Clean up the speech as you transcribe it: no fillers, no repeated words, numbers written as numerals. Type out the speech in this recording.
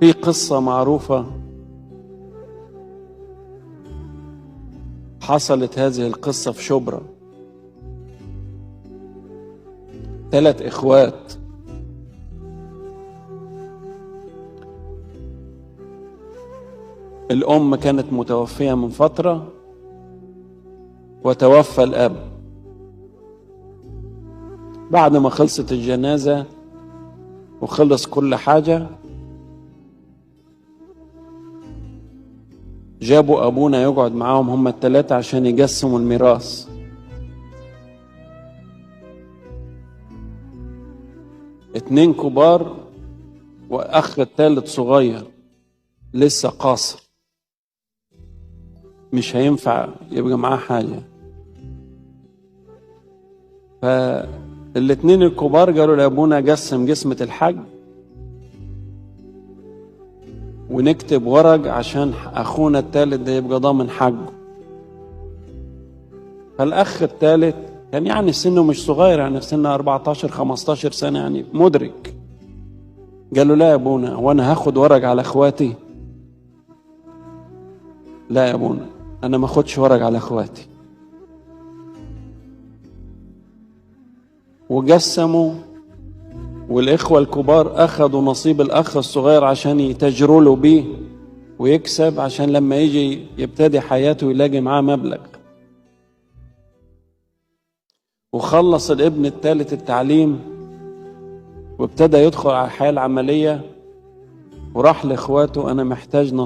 في قصة معروفة حصلت هذه القصة في شبرا. 3 إخوات الأم كانت متوفية من فترة وتوفى الأب. بعد ما خلصت الجنازة وخلص كل حاجة جابوا أبونا يقعد معاهم هم ال3 عشان يقسموا الميراث. اتنين كبار وأخ الثالث صغير لسه قاصر، مش هينفع يبقى معاه حاجة. فالاتنين الكبار قالوا لأبونا قسم قسمة الحج ونكتب ورق عشان أخونا الثالث ده يبقى ضامن حقه. فالأخ الثالث كان يعني سنه مش صغير، يعني في سنه 14-15 سنة، يعني مدرك. قالوا لا يا أبونا، وأنا هاخد ورق على أخواتي؟ لا يا أبونا، أنا ما أخدش ورق على أخواتي. وقسموا، والإخوة الكبار أخذوا نصيب الأخ الصغير عشان يتجروا له بيه ويكسب، عشان لما يجي يبتدي حياته يلاقي معاه مبلغ. وخلص الابن الثالث التعليم وابتدى يدخل على الحياة العملية، وراح لإخواته: أنا محتاج نصيب.